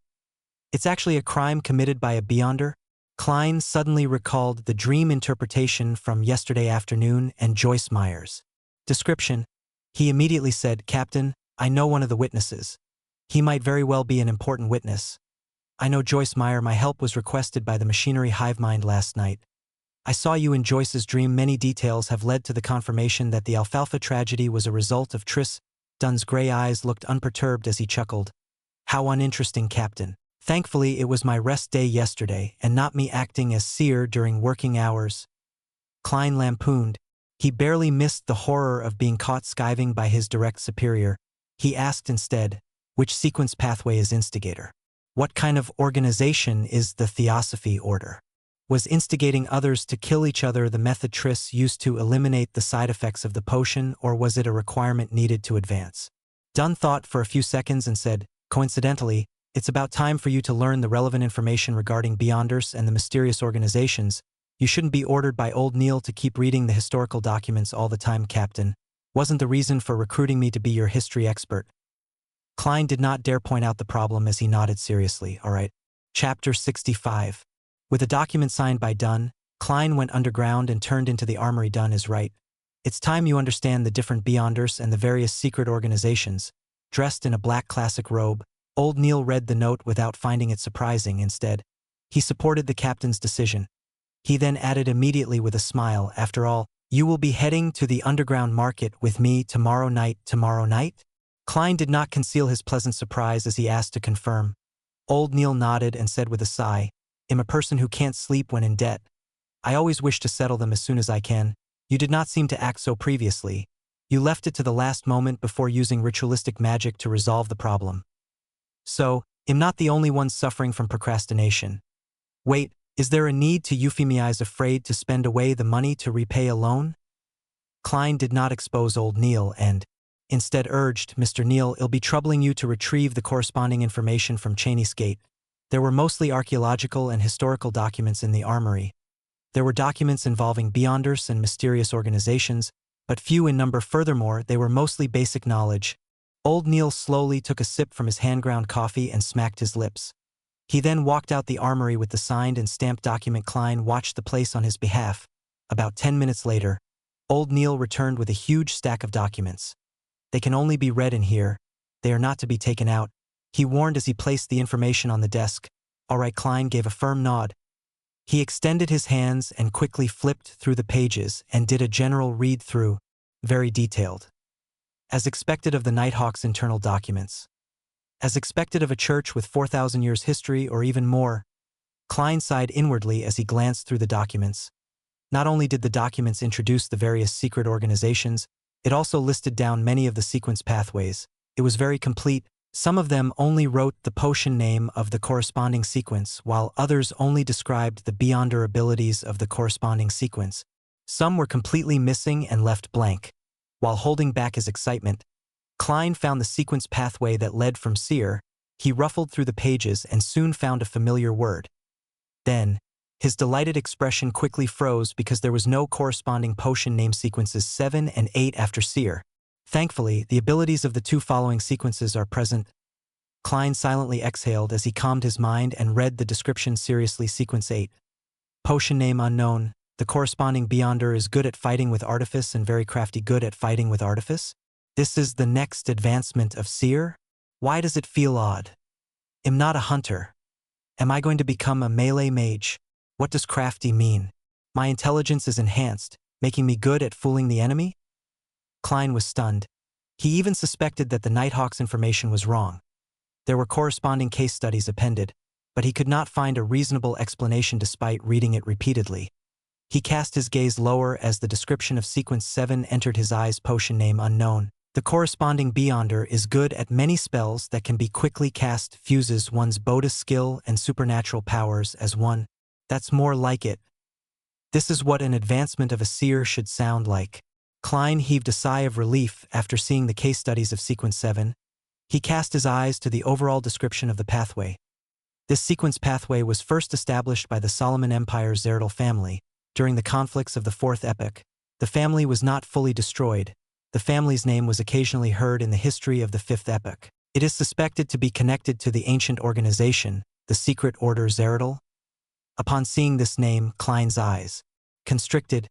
It's actually a crime committed by a beyonder? Klein suddenly recalled the dream interpretation from yesterday afternoon and Joyce Myers' description. He immediately said, "Captain, I know one of the witnesses. He might very well be an important witness. I know Joyce Meyer. My help was requested by the machinery hive mind last night. I saw you in Joyce's dream. Many details have led to the confirmation that the Alfalfa tragedy was a result of Triss." Dunn's gray eyes looked unperturbed as he chuckled. "How uninteresting, Captain. Thankfully, it was my rest day yesterday and not me acting as seer during working hours." Klein lampooned. He barely missed the horror of being caught skiving by his direct superior. He asked instead, which sequence pathway is instigator? What kind of organization is the Theosophy Order? Was instigating others to kill each other the method Triss used to eliminate the side effects of the potion, or was it a requirement needed to advance? Dunn thought for a few seconds and said, "Coincidentally, it's about time for you to learn the relevant information regarding beyonders and the mysterious organizations. You shouldn't be ordered by old Neil to keep reading the historical documents all the time, Captain. Wasn't the reason for recruiting me to be your history expert." Klein did not dare point out the problem as he nodded seriously. "All right." Chapter 65. With a document signed by Dunn, Klein went underground and turned into the armory. "Dunn is right. It's time you understand the different beyonders and the various secret organizations." Dressed in a black classic robe, old Neil read the note without finding it surprising. Instead, he supported the captain's decision. He then added immediately with a smile, "After all, you will be heading to the underground market with me tomorrow night." "Tomorrow night?" Klein did not conceal his pleasant surprise as he asked to confirm. Old Neil nodded and said with a sigh, "I'm a person who can't sleep when in debt. I always wish to settle them as soon as I can. You did not seem to act so previously. You left it to the last moment before using ritualistic magic to resolve the problem. So, I'm not the only one suffering from procrastination. Wait, is there a need to euphemize afraid to spend away the money to repay a loan?" Klein did not expose old Neil and instead urged, "Mr. Neil, it'll be troubling you to retrieve the corresponding information from Cheney's Gate." There were mostly archaeological and historical documents in the armory. There were documents involving beyonders and mysterious organizations, but few in number. Furthermore, they were mostly basic knowledge. Old Neil slowly took a sip from his hand-ground coffee and smacked his lips. He then walked out the armory with the signed and stamped document. Klein watched the place on his behalf. About 10 minutes later, old Neil returned with a huge stack of documents. "They can only be read in here. They are not to be taken out," he warned as he placed the information on the desk. "All right." Klein gave a firm nod. He extended his hands and quickly flipped through the pages and did a general read-through, very detailed. As expected of the Nighthawk's internal documents. As expected of a church with 4,000 years history or even more. Klein sighed inwardly as he glanced through the documents. Not only did the documents introduce the various secret organizations, it also listed down many of the sequence pathways. It was very complete. Some of them only wrote the potion name of the corresponding sequence, while others only described the beyonder abilities of the corresponding sequence. Some were completely missing and left blank. While holding back his excitement, Klein found the sequence pathway that led from Seer. He ruffled through the pages and soon found a familiar word. Then, his delighted expression quickly froze because there was no corresponding potion name sequences 7 and 8 after Seer. Thankfully, the abilities of the two following sequences are present. Klein silently exhaled as he calmed his mind and read the description seriously. Sequence 8. Potion name unknown. The corresponding beyonder is good at fighting with artifice and very crafty. Good at fighting with artifice? This is the next advancement of Seer? Why does it feel odd? I'm not a hunter. Am I going to become a melee mage? What does crafty mean? My intelligence is enhanced, making me good at fooling the enemy? Klein was stunned. He even suspected that the Nighthawk's information was wrong. There were corresponding case studies appended, but he could not find a reasonable explanation despite reading it repeatedly. He cast his gaze lower as the description of Sequence 7 entered his eyes. Potion name unknown. The corresponding Beyonder is good at many spells that can be quickly cast, fuses one's Boda skill and supernatural powers as one. That's more like it. This is what an advancement of a seer should sound like. Klein heaved a sigh of relief after seeing the case studies of Sequence 7. He cast his eyes to the overall description of the pathway. This sequence pathway was first established by the Solomon Empire's Zeratul family. During the conflicts of the Fourth Epoch, the family was not fully destroyed. The family's name was occasionally heard in the history of the Fifth Epoch. It is suspected to be connected to the ancient organization, the Secret Order Zeratul. Upon seeing this name, Klein's eyes constricted.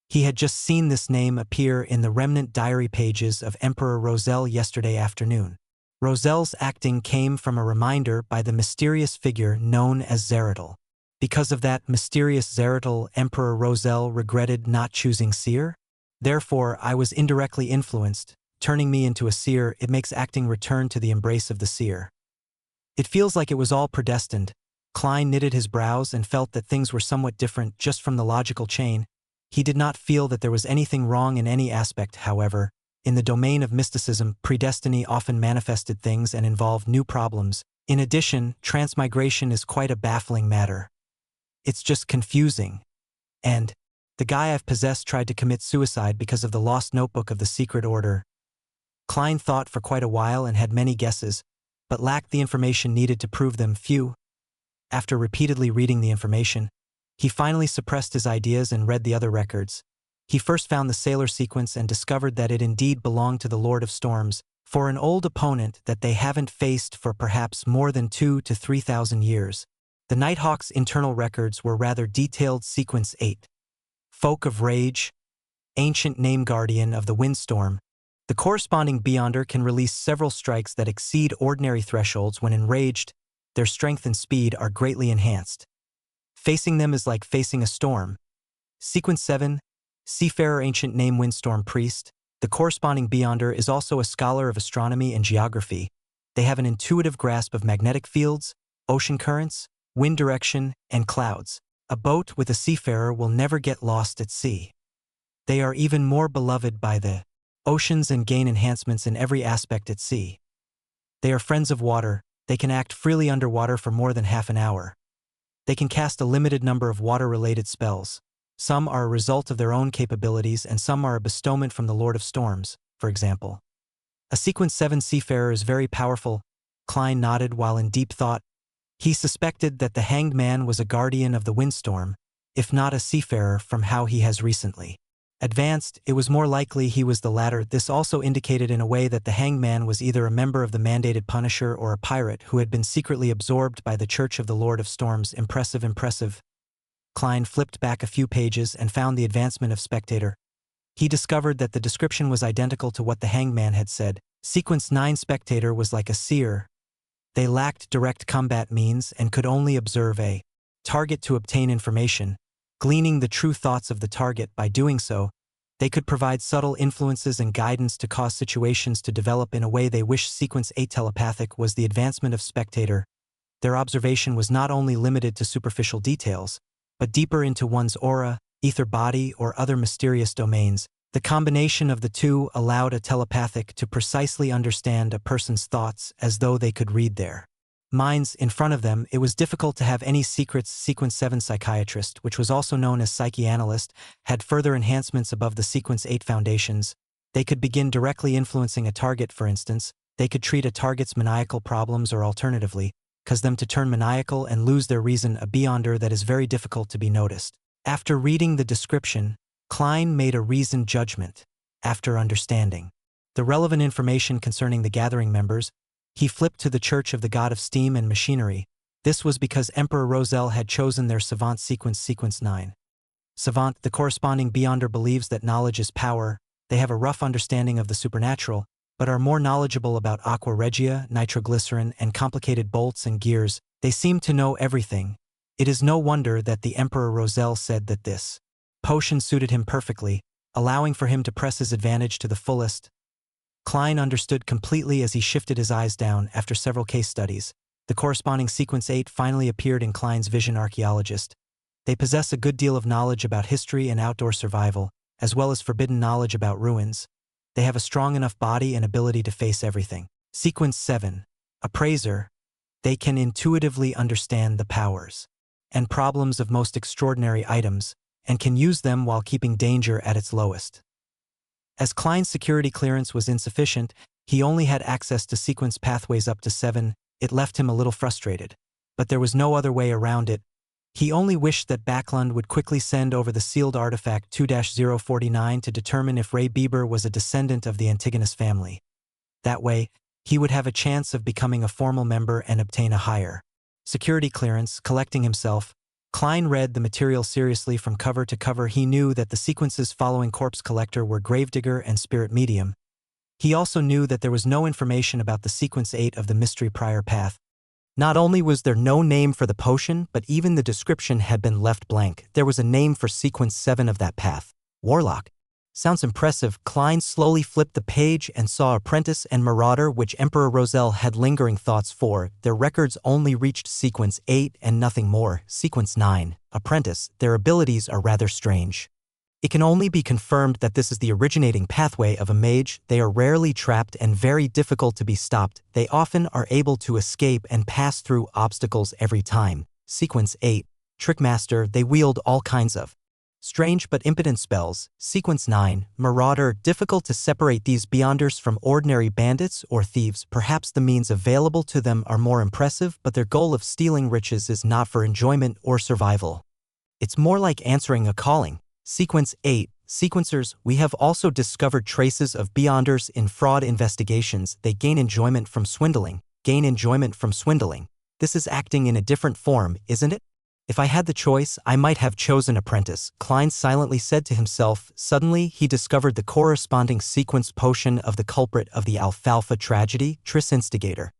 He had just seen this name appear in the remnant diary pages of Emperor Roselle yesterday afternoon. Roselle's acting came from a reminder by the mysterious figure known as Zeratul. Because of that mysterious Zeratul, Emperor Roselle regretted not choosing seer? Therefore, I was indirectly influenced. Turning me into a seer, it makes acting return to the embrace of the seer. It feels like it was all predestined. Klein knitted his brows and felt that things were somewhat different just from the logical chain. He did not feel that there was anything wrong in any aspect, however. In the domain of mysticism, predestiny often manifested things and involved new problems. In addition, transmigration is quite a baffling matter. It's just confusing. And the guy I've possessed tried to commit suicide because of the lost notebook of the Secret Order. Klein thought for quite a while and had many guesses, but lacked the information needed to prove them. After repeatedly reading the information, he finally suppressed his ideas and read the other records. He first found the Sailor sequence and discovered that it indeed belonged to the Lord of Storms, for an old opponent that they haven't faced for perhaps more than 2,000 to 3,000 years. The Nighthawk's internal records were rather detailed. Sequence 8. Folk of Rage, ancient name guardian of the windstorm. The corresponding Beyonder can release several strikes that exceed ordinary thresholds when enraged. Their strength and speed are greatly enhanced. Facing them is like facing a storm. Sequence 7. Seafarer ancient name windstorm priest. The corresponding Beyonder is also a scholar of astronomy and geography. They have an intuitive grasp of magnetic fields, ocean currents, wind direction, and clouds. A boat with a seafarer will never get lost at sea. They are even more beloved by the oceans and gain enhancements in every aspect at sea. They are friends of water. They can act freely underwater for more than half an hour. They can cast a limited number of water-related spells. Some are a result of their own capabilities and some are a bestowment from the Lord of Storms, for example. A Sequence 7 seafarer is very powerful. Klein nodded while in deep thought. He suspected that the Hanged Man was a guardian of the windstorm, if not a seafarer from how he has recently advanced. It was more likely he was the latter. This also indicated in a way that the Hanged Man was either a member of the mandated Punisher or a pirate who had been secretly absorbed by the Church of the Lord of Storms. Impressive. Klein flipped back a few pages and found the advancement of Spectator. He discovered that the description was identical to what the Hanged Man had said. Sequence 9 Spectator was like a seer. They lacked direct combat means and could only observe a target to obtain information, gleaning the true thoughts of the target. By doing so, they could provide subtle influences and guidance to cause situations to develop in a way they wish. Sequence 8 Telepathic was the advancement of Spectator. Their observation was not only limited to superficial details, but deeper into one's aura, ether body, or other mysterious domains. The combination of the two allowed a telepathic to precisely understand a person's thoughts as though they could read their minds in front of them. It was difficult to have any secrets. Sequence 7 Psychiatrist, which was also known as Psychianalyst, had further enhancements above the Sequence 8 foundations. They could begin directly influencing a target. For instance, they could treat a target's maniacal problems or alternatively, cause them to turn maniacal and lose their reason, a Beyonder that is very difficult to be noticed. After reading the description, Klein made a reasoned judgment. After understanding the relevant information concerning the gathering members, he flipped to the Church of the God of Steam and Machinery. This was because Emperor Roselle had chosen their Savant sequence. Sequence 9. Savant, the corresponding Beyonder, believes that knowledge is power. They have a rough understanding of the supernatural, but are more knowledgeable about aqua regia, nitroglycerin, and complicated bolts and gears. They seem to know everything. It is no wonder that the Emperor Roselle said that this potion suited him perfectly, allowing for him to press his advantage to the fullest. Klein understood completely as he shifted his eyes down after several case studies. The corresponding sequence 8 finally appeared in Klein's vision. Archaeologist. They possess a good deal of knowledge about history and outdoor survival, as well as forbidden knowledge about ruins. They have a strong enough body and ability to face everything. Sequence 7. Appraiser. They can intuitively understand the powers and problems of most extraordinary items, and can use them while keeping danger at its lowest. As Klein's security clearance was insufficient, he only had access to sequence pathways up to 7. It left him a little frustrated. But there was no other way around it. He only wished that Backlund would quickly send over the sealed artifact 2-049 to determine if Ray Bieber was a descendant of the Antigonus family. That way, he would have a chance of becoming a formal member and obtain a higher security clearance. Collecting himself, Klein read the material seriously from cover to cover. He knew that the sequences following Corpse Collector were Gravedigger and Spirit Medium. He also knew that there was no information about the sequence 8 of the Mystery Prior Path. Not only was there no name for the potion, but even the description had been left blank. There was a name for sequence 7 of that path. Warlock. Sounds impressive. Klein slowly flipped the page and saw Apprentice and Marauder, which Emperor Roselle had lingering thoughts for. Their records only reached sequence 8 and nothing more. Sequence 9. Apprentice. Their abilities are rather strange. It can only be confirmed that this is the originating pathway of a mage. They are rarely trapped and very difficult to be stopped. They often are able to escape and pass through obstacles every time. Sequence 8. Trickmaster. They wield all kinds of strange but impotent spells. Sequence 9. Marauder. Difficult to separate these beyonders from ordinary bandits or thieves. Perhaps the means available to them are more impressive, but their goal of stealing riches is not for enjoyment or survival. It's more like answering a calling. Sequence 8. Sequencers. We have also discovered traces of beyonders in fraud investigations. They gain enjoyment from swindling. Gain enjoyment from swindling. This is acting in a different form, isn't it? If I had the choice, I might have chosen Apprentice, Klein silently said to himself. Suddenly, he discovered the corresponding sequence potion of the culprit of the Alfalfa tragedy, Tris Instigator.